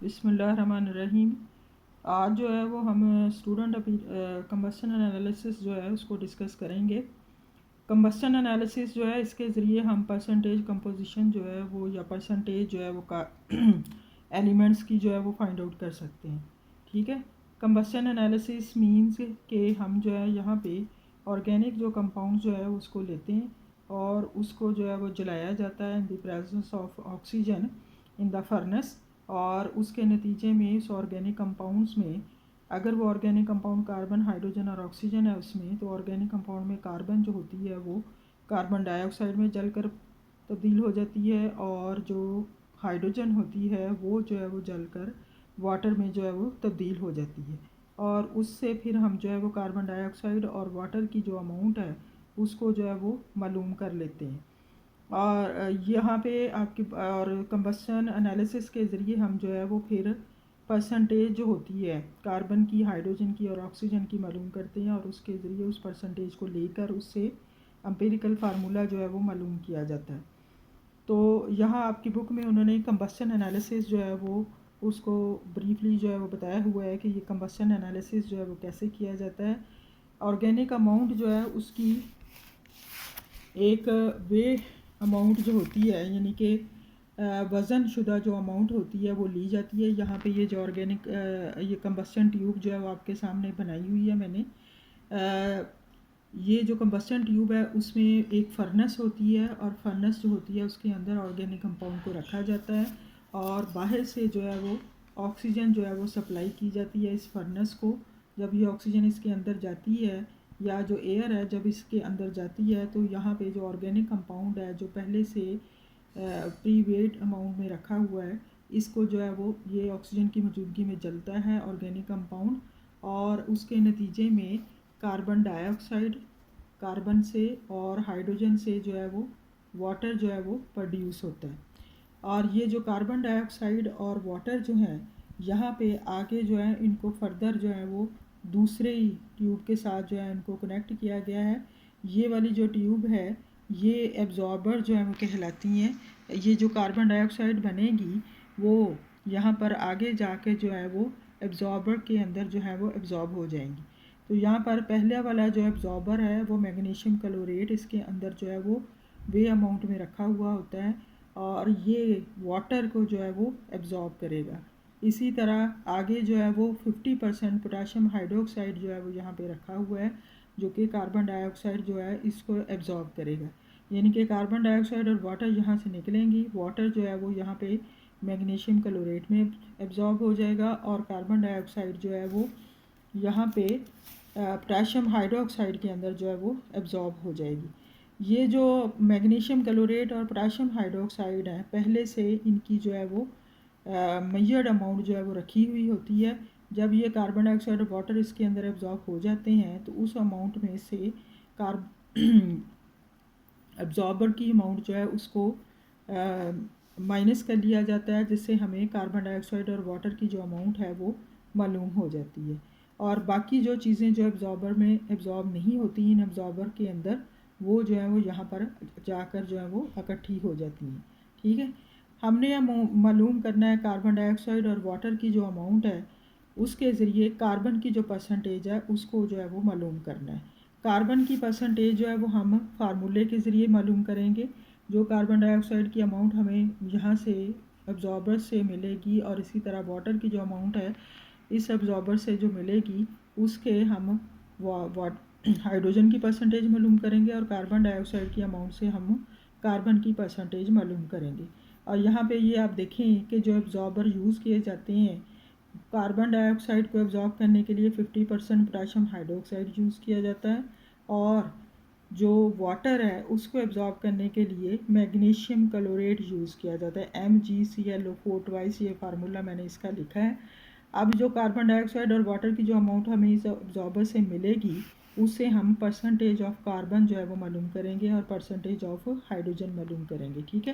बिस्मिल्लाहिर्रहमानिर्रहीम। आज जो है वो हम स्टूडेंट कंबस्शन एनालिसिस जो है उसको डिस्कस करेंगे। कंबस्शन एनालिसिस जो है इसके ज़रिए हम परसेंटेज कंपोजिशन जो है वो या परसेंटेज जो है वो का एलिमेंट्स की जो है वो फाइंड आउट कर सकते हैं। ठीक है, कंबस्शन एनालिसिस मींस के हम जो है यहाँ पे ऑर्गेनिक जो कंपाउंड जो है उसको लेते हैं और उसको जो है वो जलाया जाता है in the presence of oxygen in the furnace, और उसके नतीजे में इस ऑर्गेनिक कंपाउंड्स में अगर वो ऑर्गेनिक कंपाउंड कार्बन, हाइड्रोजन और ऑक्सीजन है उसमें, तो ऑर्गेनिक कंपाउंड में कार्बन जो होती है वो कार्बन डाइऑक्साइड में जलकर तब्दील हो जाती है, और जो हाइड्रोजन होती है वो जो है वो जलकर वाटर में जो है वो तब्दील हो जाती है, और उससे फिर हम जो है वो कार्बन डाइऑक्साइड और वाटर की जो अमाउंट है उसको जो है वो मालूम कर लेते हैं। और यहाँ पे आपकी और कंबस्शन एनालिसिस के ज़रिए हम जो है वो फिर परसेंटेज जो होती है कार्बन की, हाइड्रोजन की और ऑक्सीजन की मालूम करते हैं, और उसके ज़रिए उस परसेंटेज को लेकर उससे एम्पिरिकल फार्मूला जो है वो मालूम किया जाता है। तो यहाँ आपकी बुक में उन्होंने कंबस्शन एनालिसिस जो है वो उसको ब्रीफली जो है वो बताया हुआ है कि ये कंबस्शन एनालिसिस जो है वो कैसे किया जाता है। ऑर्गेनिक अमाउंट जो है उसकी एक वे अमाउंट जो होती है, यानी कि वज़न शुदा जो अमाउंट होती है वो ली जाती है। यहाँ पे ये जो ऑर्गेनिक ये कंबस्शन ट्यूब जो है वो आपके सामने बनाई हुई है मैंने। ये जो कंबस्शन ट्यूब है उसमें एक फर्नेस होती है, और फर्नेस जो होती है उसके अंदर ऑर्गेनिक कंपाउंड को रखा जाता है, और बाहर से जो है वो ऑक्सीजन जो है वो सप्लाई की जाती है इस फर्नेस को। जब ये ऑक्सीजन इसके अंदर जाती है या जो एयर है जब इसके अंदर जाती है, तो यहाँ पे जो ऑर्गेनिक कंपाउंड है जो पहले से प्री वेट अमाउंट में रखा हुआ है, इसको जो है वो ये ऑक्सीजन की मौजूदगी में जलता है ऑर्गेनिक कंपाउंड, और उसके नतीजे में कार्बन डाइऑक्साइड कार्बन से और हाइड्रोजन से जो है वो वाटर जो है वो प्रोड्यूस होता है। और ये जो कार्बन डाइऑक्साइड और वाटर जो है यहाँ पे आगे जो है इनको फर्दर जो है वो दूसरे ही ट्यूब के साथ जो है इनको कनेक्ट किया गया है। ये वाली जो ट्यूब है ये एब्जॉर्बर जो है वो कहलाती हैं। ये जो कार्बन डाइऑक्साइड बनेगी वो यहाँ पर आगे जाके जो है वो एब्जॉर्बर के अंदर जो है वो एब्जॉर्ब हो जाएंगी। तो यहाँ पर पहले वाला जो एब्जॉर्बर है वो मैग्नीशियम क्लोरेट इसके अंदर जो है वो वे अमाउंट में रखा हुआ होता है, और ये वाटर को जो है वो एब्जॉर्ब करेगा। इसी तरह आगे जो है वो 50% पोटाशियम हाइड्रोक्साइड जो है वो यहाँ पे रखा हुआ है, जो कि कार्बन डाइऑक्साइड जो है इसको एब्जॉर्ब करेगा। यानी कि कार्बन डाइऑक्साइड और वाटर यहाँ से निकलेंगी, वाटर जो है वो यहाँ पे मैग्नीशियम क्लोरेट में एब्जॉर्ब हो जाएगा, और कार्बन डाइऑक्साइड जो है वो यहाँ पे पोटाशियम हाइड्रोक्साइड के अंदर जो है वो एब्जॉर्ब हो जाएगी। ये जो मैग्नीशियम क्लोरेट और पोटाशियम हाइड्रोक्साइड है पहले से इनकी जो है वो मेजर्ड अमाउंट जो है वो रखी हुई होती है। जब ये कार्बन डाइऑक्साइड और वाटर इसके अंदर एब्जॉर्ब हो जाते हैं तो उस अमाउंट में से कार्ब एब्जॉर्बर की अमाउंट जो है उसको माइनस कर लिया जाता है, जिससे हमें कार्बन डाइऑक्साइड और वाटर की जो अमाउंट है वो मालूम हो जाती है। और बाकी जो चीज़ें जो एब्जॉर्बर में एब्जॉर्ब नहीं होती इन एब्जॉर्बर के अंदर, वो जो है वो यहाँ पर जाकर जो है वो इकट्ठी हो जाती हैं। ठीक है, हमने यह मालूम करना है कार्बन डाइऑक्साइड और वाटर की जो अमाउंट है उसके ज़रिए कार्बन की जो परसेंटेज है उसको जो है वो मालूम करना है। कार्बन की परसेंटेज जो है वो हम फार्मूले के ज़रिए मालूम करेंगे। जो कार्बन डाइऑक्साइड की अमाउंट हमें यहाँ से एब्जॉर्बर से मिलेगी, और इसी तरह वाटर की जो अमाउंट है इस एब्जॉर्बर से जो मिलेगी उसके हम हाइड्रोजन की परसेंटेज मालूम करेंगे, और कार्बन डाइऑक्साइड की अमाउंट से हम कार्बन की परसेंटेज मालूम करेंगे। और यहाँ पे ये आप देखें कि जो एब्जॉर्बर यूज़ किए जाते हैं कार्बन डाइऑक्साइड को एब्जॉर्ब करने के लिए 50% पोटाशियम हाइड्रोक्साइड यूज़ किया जाता है, और जो वाटर है उसको एब्जॉर्ब करने के लिए मैग्नीशियम क्लोरेट यूज़ किया जाता है, MgClO4 ट्वाइस। ये फार्मूला मैंने इसका लिखा है। अब जो कार्बन डाइऑक्साइड और वाटर की जो अमाउंट हमें इस एब्जॉर्बर से मिलेगी उससे हम परसेंटेज ऑफ कार्बन जो है वो मालूम करेंगे और परसेंटेज ऑफ हाइड्रोजन मालूम करेंगे। ठीक है,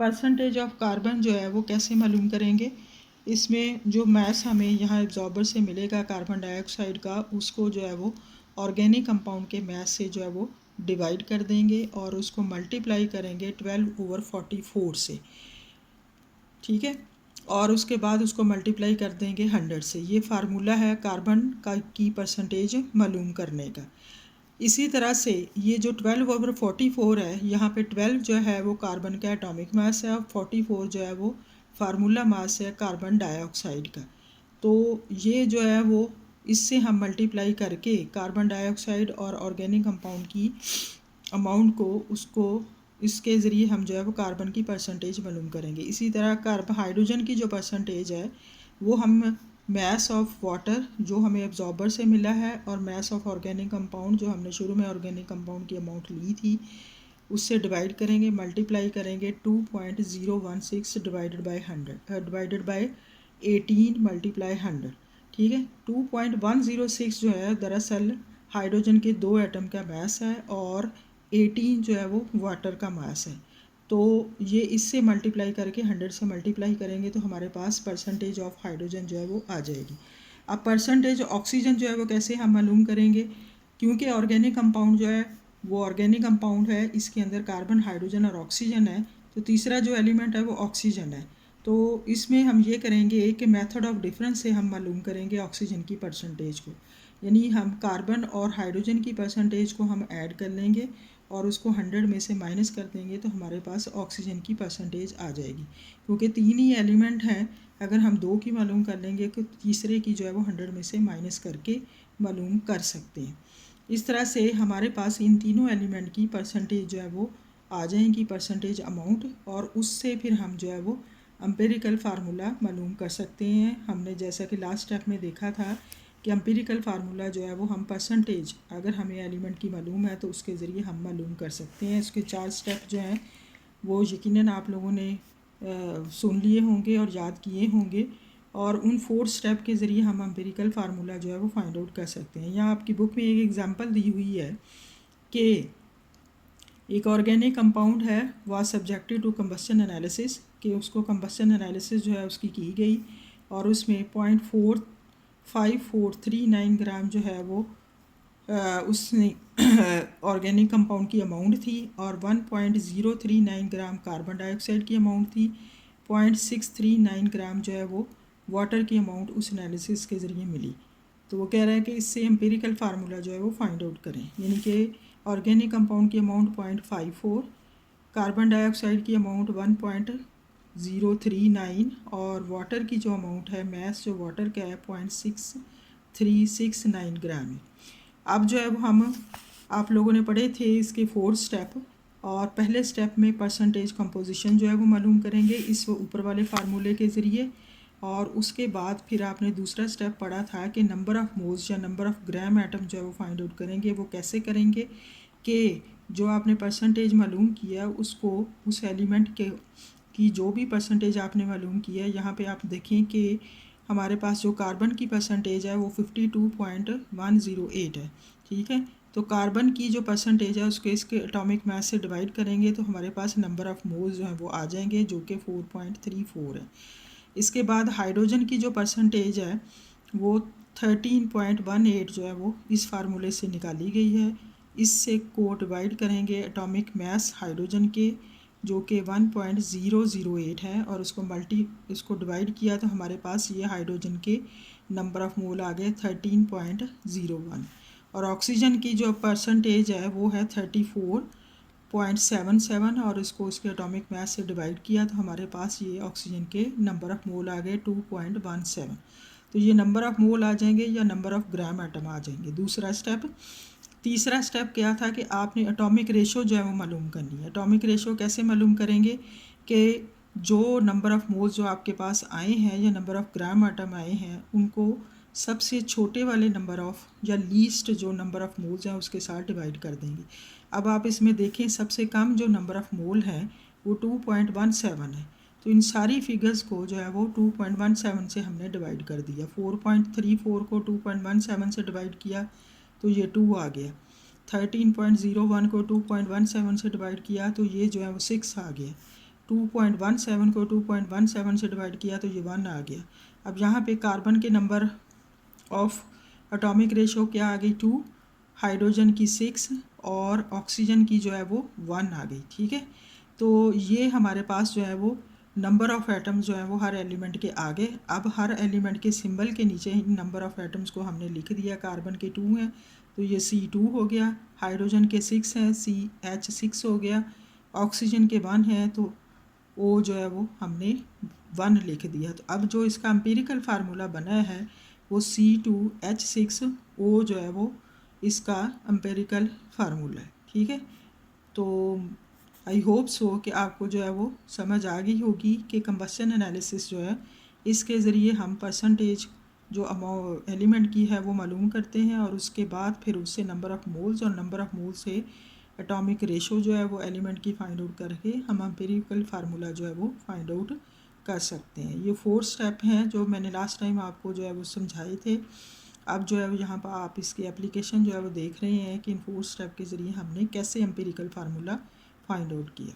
परसेंटेज ऑफ कार्बन जो है वो कैसे मालूम करेंगे, इसमें जो मैस हमें यहाँ एब्जॉर्बर से मिलेगा कार्बन डाइऑक्साइड का, उसको जो है वो ऑर्गेनिक कंपाउंड के मैस से जो है वो डिवाइड कर देंगे और उसको मल्टीप्लाई करेंगे 12/44 से। ठीक है, और उसके बाद उसको मल्टीप्लाई कर देंगे 100 से। ये फार्मूला है कार्बन का की परसेंटेज मालूम करने का। इसी तरह से ये जो 12/44 है, यहाँ पे 12 जो है वो कार्बन का एटॉमिक मास है और 44 जो है वो फार्मूला मास है कार्बन डाइऑक्साइड का। तो ये जो है वो इससे हम मल्टीप्लाई करके कार्बन डाइऑक्साइड और ऑर्गेनिक कंपाउंड की अमाउंट को उसको इसके ज़रिए हम जो है वो कार्बन की परसेंटेज मालूम करेंगे। इसी तरह कार्बन हाइड्रोजन की जो परसेंटेज है वो हम मैस ऑफ वाटर जो हमें एब्जॉर्बर से मिला है और मैस ऑफ ऑर्गेनिक कंपाउंड जो हमने शुरू में ऑर्गेनिक कंपाउंड की अमाउंट ली थी उससे डिवाइड करेंगे, मल्टीप्लाई करेंगे 2.016 डिवाइडेड बाय 18 मल्टीप्लाई 100। ठीक है, 2.106 जो है दरअसल हाइड्रोजन के 2 एटम का मास है और 18 जो है वो वाटर का मास है। तो ये इससे मल्टीप्लाई करके 100 से मल्टीप्लाई करेंगे तो हमारे पास परसेंटेज ऑफ हाइड्रोजन जो है वो आ जाएगी। अब परसेंटेज ऑक्सीजन जो है वो कैसे हम मालूम करेंगे, क्योंकि ऑर्गेनिक कंपाउंड जो है वो ऑर्गेनिक कंपाउंड है, इसके अंदर कार्बन हाइड्रोजन और ऑक्सीजन है, तो तीसरा जो एलिमेंट है वो ऑक्सीजन है। तो इसमें हम ये करेंगे कि मेथड ऑफ डिफरेंस से हम मालूम करेंगे ऑक्सीजन की परसेंटेज को, यानी हम कार्बन और हाइड्रोजन की परसेंटेज को हम ऐड कर लेंगे और उसको 100 में से माइनस कर देंगे तो हमारे पास ऑक्सीजन की परसेंटेज आ जाएगी। क्योंकि 3 ही एलिमेंट हैं, अगर हम 2 की मालूम कर लेंगे तो तीसरे की जो है वो 100 में से माइनस करके मालूम कर सकते हैं। इस तरह से हमारे पास इन तीनों एलिमेंट की परसेंटेज जो है वो आ जाएंगी, परसेंटेज अमाउंट, और उससे फिर हम जो है वो एम्पिरिकल फार्मूला मालूम कर सकते हैं। हमने जैसा कि लास्ट स्टेप में देखा था कि एम्पिरिकल फार्मूला जो है वो हम परसेंटेज अगर हमें एलिमेंट की मालूम है तो उसके ज़रिए हम मालूम कर सकते हैं। इसके 4 स्टेप जो हैं वो यकीनन आप लोगों ने सुन लिए होंगे और याद किए होंगे, और उन 4 स्टेप के ज़रिए हम एम्पिरिकल फार्मूला जो है वो फाइंड आउट कर सकते हैं। यहाँ आपकी बुक में एक एग्जांपल दी हुई है कि एक ऑर्गेनिक कंपाउंड है वह सब्जेक्टेड टू कंबस्शन एनालिसिस, कि उसको कंबस्शन एनालिसिस जो है उसकी की गई और उसमें 0.5439 ग्राम जो है वो उसने ऑर्गेनिक कंपाउंड की अमाउंट थी और 1.039 ग्राम कार्बन डाइऑक्साइड की अमाउंट थी, 0.639 ग्राम जो है वो वाटर की अमाउंट उस एनालिसिस के ज़रिए मिली। तो वो कह रहा है कि इससे एम्पिरिकल फार्मूला जो है वो फाइंड आउट करें, यानी कि ऑर्गेनिक कंपाउंड की अमाउंट 0.54, कार्बन डाइऑक्साइड की अमाउंट 1.039 और वाटर की जो अमाउंट है मैस जो वाटर का है 0.6369 ग्राम है। अब जो है वो हम आप लोगों ने पढ़े थे इसके 4 स्टेप, और पहले स्टेप में परसेंटेज कंपोजिशन जो है वो मालूम करेंगे इस ऊपर वाले फार्मूले के ज़रिए, और उसके बाद फिर आपने दूसरा स्टेप पढ़ा था कि नंबर ऑफ़ मोल्स या नंबर ऑफ़ ग्राम एटम जो है वो फाइंड आउट करेंगे। वो कैसे करेंगे कि जो आपने परसेंटेज मालूम किया उसको उस एलिमेंट के की जो भी परसेंटेज आपने मालूम किया है, यहाँ पे आप देखें कि हमारे पास जो कार्बन की परसेंटेज है वो 52.108 है। ठीक है, तो कार्बन की जो परसेंटेज है उसको इसके एटॉमिक मास से डिवाइड करेंगे तो हमारे पास नंबर ऑफ़ मोल्स जो हैं वो आ जाएंगे जो कि 4.34 है। इसके बाद हाइड्रोजन की जो परसेंटेज है वो 13.18 जो है वो इस फार्मूले से निकाली गई है। इससे को डिवाइड करेंगे एटॉमिक मास हाइड्रोजन के जो कि 1.008 है और इसको डिवाइड किया तो हमारे पास ये हाइड्रोजन के नंबर ऑफ़ मोल आ गए 13.01, और ऑक्सीजन की जो परसेंटेज है वो है 34.77 और इसको उसके एटॉमिक मास से डिवाइड किया तो हमारे पास ये ऑक्सीजन के नंबर ऑफ़ मोल आ गए 2.17। तो ये नंबर ऑफ़ मोल आ जाएंगे या नंबर ऑफ़ ग्राम एटम आ जाएंगे। दूसरा स्टेप। तीसरा स्टेप क्या था कि आपने एटॉमिक रेशो जो है वो मालूम करनी है। एटॉमिक रेशो कैसे मालूम करेंगे कि जो नंबर ऑफ़ मोल्स जो आपके पास आए हैं या नंबर ऑफ़ ग्राम एटम आए हैं उनको सबसे छोटे वाले नंबर ऑफ़ या लीस्ट जो नंबर ऑफ़ मोल्स हैं उसके साथ डिवाइड कर देंगे। अब आप इसमें देखें सबसे कम जो नंबर ऑफ़ मोल है वो 2.17 है, तो इन सारी फिगर्स को जो है वो 2.17 से हमने डिवाइड कर दिया। 4.34 को 2.17 से डिवाइड किया तो ये 2 आ गया। 13.01 को 2.17 से डिवाइड किया तो ये जो है वो 6 आ गया। 2.17 को 2.17 से डिवाइड किया तो ये 1 आ गया। अब यहाँ पे कार्बन के नंबर ऑफ एटॉमिक रेशो क्या आ गई 2, हाइड्रोजन की 6 और ऑक्सीजन की जो है वो 1 आ गई। ठीक है, तो ये हमारे पास जो है वो नंबर ऑफ़ एटम्स जो है वो हर एलिमेंट के आगे। अब हर एलिमेंट के सिंबल के नीचे ही नंबर ऑफ़ एटम्स को हमने लिख दिया। कार्बन के 2 हैं तो ये C2 हो गया, हाइड्रोजन के 6 हैं CH6 हो गया, ऑक्सीजन के 1 हैं तो O जो है वो हमने 1 लिख दिया। तो अब जो इसका एम्पिरिकल फार्मूला बना है वो C2H6O जो है वो इसका एम्पिरिकल फार्मूला है। ठीक है, तो आई होप सो कि आपको जो है वो समझ आ गई होगी कि कंबशन एनालिसिस जो है इसके ज़रिए हम परसेंटेज जो एलिमेंट की है वो मालूम करते हैं और उसके बाद फिर उससे नंबर ऑफ़ मोल्स और नंबर ऑफ़ मोल से एटॉमिक रेशो जो है वो एलिमेंट की फाइंड आउट करके हम एम्पिरिकल फार्मूला जो है वो फाइंड आउट कर सकते हैं। ये 4 स्टेप हैं जो मैंने लास्ट टाइम आपको जो है वो समझाए थे। अब जो है वो यहाँ पर आप इसकी एप्लीकेशन जो है वो देख रहे हैं कि इन 4 स्टेप के ज़रिए हमने कैसे एम्पिरिकल फार्मूला फाइंड आउट किया।